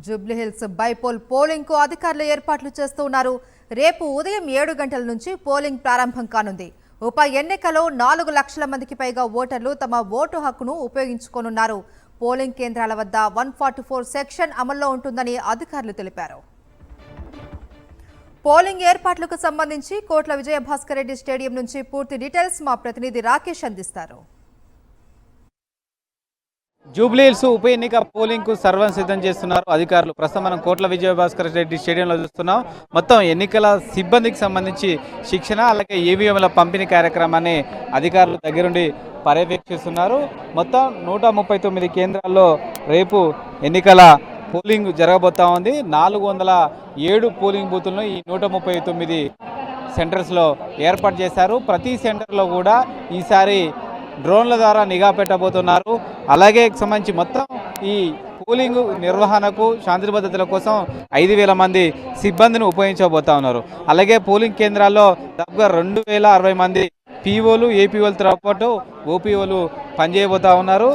Jubilee Hills bypoll polling కు అధికారులు ఏర్పాట్లు చేస్తున్నారు. రేపు ఉదయం 7 గంటల నుంచి పోలింగ్ ప్రారంభం కానుంది. ఉప ఎన్నికలో 4 లక్షల మందికి పైగా ఓటర్లు తమ ఓటు హక్కును ఉపయోగించుకోనున్నారు. పోలింగ్ కేంద్రాల వద్ద 144 సెక్షన్ అమల్లో ఉంటుందని అధికారులు తెలిపారు. పోలింగ్ ఏర్పాట్లకు సంబంధించి కోట్ల విజయభాస్కర్ రెడ్డి స్టేడియం నుంచి పూర్తి డీటెయిల్స్ మా ప్రతినిధి రాకేష్ అందిస్తారు. జూబ్లీహిల్స్ ఉప ఎన్నిక పోలింగ్ కు సర్వం సిద్ధం చేస్తున్నారు అధికారులు. ప్రస్తుతం మనం కోట్ల విజయభాస్కర్ రెడ్డి స్టేడియంలో చూస్తున్నాం. మొత్తం ఎన్నికల సిబ్బందికి సంబంధించి శిక్షణ అలాగే ఈవీఎంల పంపిణీ కార్యక్రమాన్ని అధికారులు దగ్గరుండి పర్యవేక్షిస్తున్నారు. మొత్తం 139 కేంద్రాల్లో రేపు ఎన్నికల పోలింగ్ జరగబోతా ఉంది. 407 పోలింగ్ బూతులను ఈ 139 సెంటర్స్లో ఏర్పాటు చేశారు. ప్రతి సెంటర్లో కూడా ఈసారి డ్రోన్ల ద్వారా నిఘా పెట్టబోతున్నారు. అలాగే సంబంధించి మొత్తం ఈ పోలింగ్ నిర్వహణకు శాంతి భద్రతల కోసం 5,000 మంది సిబ్బందిని ఉపయోగించబోతా ఉన్నారు. అలాగే పోలింగ్ కేంద్రాల్లో దాదాపుగా 2,060 మంది పీఓలు ఏపీఓలతో పాటు ఓపీఓలు పనిచేయబోతా ఉన్నారు.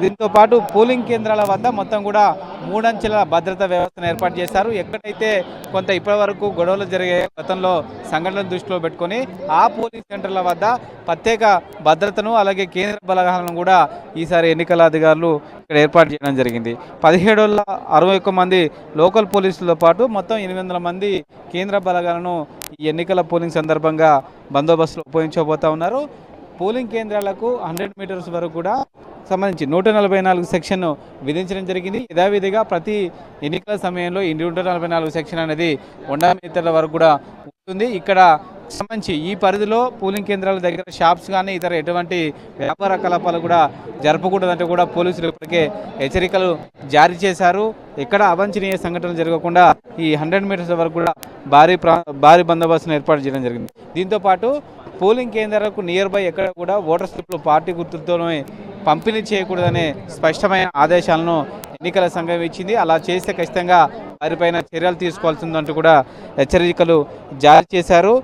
దీంతో పాటు పోలింగ్ కేంద్రాల వద్ద మొత్తం కూడా 3 అంచెల భద్రతా వ్యవస్థను ఏర్పాటు చేశారు. ఎక్కడైతే కొంత ఇప్పటివరకు గొడవలు జరిగే గతంలో సంఘటనలు దృష్టిలో పెట్టుకొని ఆ పోలింగ్ సెంటర్ల వద్ద ప్రత్యేక భద్రతను అలాగే కేంద్ర బలగాలను కూడా ఈసారి ఎన్నికల అధికారులు ఇక్కడ ఏర్పాటు చేయడం జరిగింది. 1761 మంది లోకల్ పోలీసులతో పాటు మొత్తం 800 మంది కేంద్ర బలగాలను ఈ ఎన్నికల పోలింగ్ సందర్భంగా బందోబస్తులో ఉపయోగించబోతా ఉన్నారు. పోలింగ్ కేంద్రాలకు 100 మీటర్స్ వరకు కూడా సంబంధించి 144 సెక్షన్ విధించడం జరిగింది. యథావిధిగా ప్రతి ఎన్నికల సమయంలో ఈ 144 సెక్షన్ అనేది 100 మీటర్ల వరకు కూడా ఉంటుంది. ఇక్కడ సంబంధించి ఈ పరిధిలో పోలింగ్ కేంద్రాల దగ్గర షాప్స్ కానీ ఇతర ఎటువంటి వ్యాపార కలాపాలు కూడా జరపకూడదంటే కూడా పోలీసులు ఇప్పటికే హెచ్చరికలు జారీ చేశారు. ఎక్కడ అవాంఛనీయ సంఘటనలు జరగకుండా ఈ 100 మీటర్స్ వరకు కూడా భారీ బందోబస్తును ఏర్పాటు చేయడం జరిగింది. దీంతోపాటు పోలింగ్ కేంద్రాలకు నియర్ బై ఎక్కడ కూడా ఓటర్ స్లిప్లు పార్టీ గుర్తులతోనే పంపిణీ చేయకూడదనే స్పష్టమైన ఆదేశాలను ఎన్నికల సంఘం ఇచ్చింది. అలా చేస్తే ఖచ్చితంగా వారిపైన చర్యలు తీసుకోవాల్సిందంటూ కూడా హెచ్చరికలు జారీ చేశారు.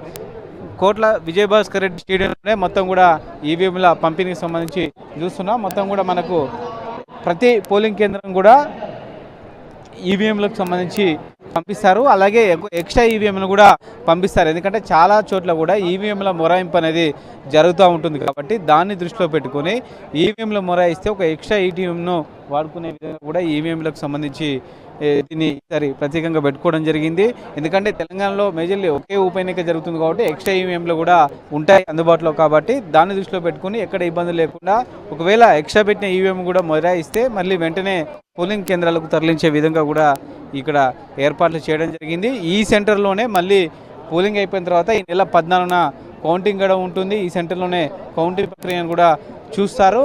కోట్ల విజయభాస్కర్ రెడ్డి స్టేడియంలోనే మొత్తం కూడా ఈవీఎంల పంపిణీకి సంబంధించి చూస్తున్నాం. మొత్తం కూడా మనకు ప్రతి పోలింగ్ కేంద్రం కూడా ఈవీఎంలకు సంబంధించి పంపిస్తారు. అలాగే ఎక్స్ట్రా ఈవీఎంలు కూడా పంపిస్తారు. ఎందుకంటే చాలా చోట్ల కూడా ఈవీఎంల మొరాయింపు అనేది జరుగుతూ ఉంటుంది కాబట్టి దాన్ని దృష్టిలో పెట్టుకొని ఈవీఎంలు మొరాయిస్తే ఒక ఎక్స్ట్రా ఈటీఎంను వాడుకునే విధంగా కూడా ఈవీఎంలకు సంబంధించి దీన్ని ప్రత్యేకంగా పెట్టుకోవడం జరిగింది. ఎందుకంటే తెలంగాణలో మేజర్లీ ఒకే ఉప ఎన్నిక జరుగుతుంది కాబట్టి ఎక్స్ట్రా ఈవీఎంలు కూడా ఉంటాయి అందుబాటులో కాబట్టి దాన్ని దృష్టిలో పెట్టుకుని ఎక్కడ ఇబ్బంది లేకుండా ఒకవేళ ఎక్స్ట్రా పెట్టిన ఈవీఎం కూడా మొరాయిస్తే మళ్ళీ వెంటనే పోలింగ్ కేంద్రాలకు తరలించే విధంగా కూడా ఇక్కడ ఏర్పాట్లు చేయడం జరిగింది. ఈ సెంటర్లోనే మళ్ళీ పోలింగ్ అయిపోయిన తర్వాత ఈ నెల 14న కౌంటింగ్ కూడా ఉంటుంది. ఈ సెంటర్లోనే కౌంటింగ్ ప్రక్రియను కూడా చూస్తారు.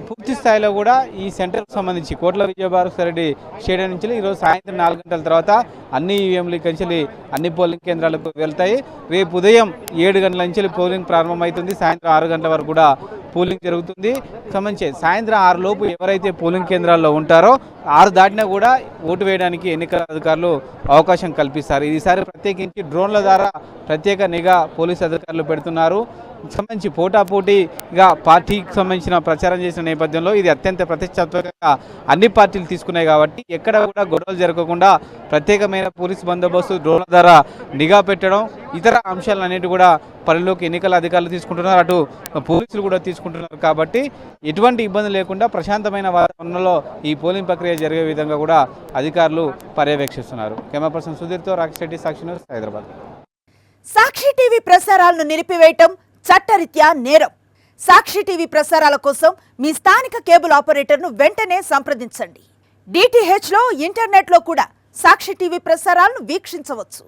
పూర్తి స్థాయిలో కూడా ఈ సెంటర్కి సంబంధించి కోట్ల విజయభాస్కర్ రెడ్డి స్టేడియం నుంచి ఈరోజు సాయంత్రం 4 గంటల తర్వాత అన్ని ఈవీఎంలు నుంచి అన్ని పోలింగ్ కేంద్రాలకు వెళ్తాయి. రేపు ఉదయం 7 గంటల నుంచి పోలింగ్ ప్రారంభమవుతుంది. సాయంత్రం 6 గంటల వరకు కూడా పోలింగ్ జరుగుతుంది. సంబంధించి సాయంత్రం 6 లోపు ఎవరైతే పోలింగ్ కేంద్రాల్లో ఉంటారో 6 దాటినా కూడా ఓటు వేయడానికి ఎన్నికల అధికారులు అవకాశం కల్పిస్తారు. ఈసారి ప్రత్యేకించి డ్రోన్ల ద్వారా ప్రత్యేక నిఘా పోలీసు అధికారులు పెడుతున్నారు. సంబంధించి పోటాపోటీగా పార్టీకి సంబంధించిన ప్రచారం చేసిన నేపథ్యంలో ఇది అత్యంత ప్రతిష్టాత్మకంగా అన్ని పార్టీలు తీసుకున్నాయి కాబట్టి ఎక్కడ కూడా గొడవలు జరగకుండా ప్రత్యేకమైన పోలీసు బందోబస్తు డ్రోన్ల ద్వారా నిఘా పెట్టడం ఇతర అంశాలన్నిటి కూడా పరిలోకి ఎన్నికల అధికారులు తీసుకుంటున్నారు. అటు పోలీసులు కూడా తీసుకుంటున్నారు కాబట్టి ఎటువంటి ఇబ్బంది లేకుండా ప్రశాంతమైన వాతావరణంలో ఈ పోలింగ్ ప్రక్రియ జరిగే విధంగా కూడా అధికారులు పర్యవేక్షిస్తున్నారు. కెమెరా పర్సన్ సుధీర్తో రాకేష్ రెడ్డి, సాక్షి న్యూస్, హైదరాబాద్. సాక్షి టీవీ ప్రసారాలను నిలిపివేయటం చట్టరీత్యా నేరం. సాక్షి టీవీ ప్రసారాల కోసం మీ స్థానిక కేబుల్ ఆపరేటర్ను వెంటనే సంప్రదించండి. DTHలో ఇంటర్నెట్లో కూడా సాక్షి టీవీ ప్రసారాలను వీక్షించవచ్చు.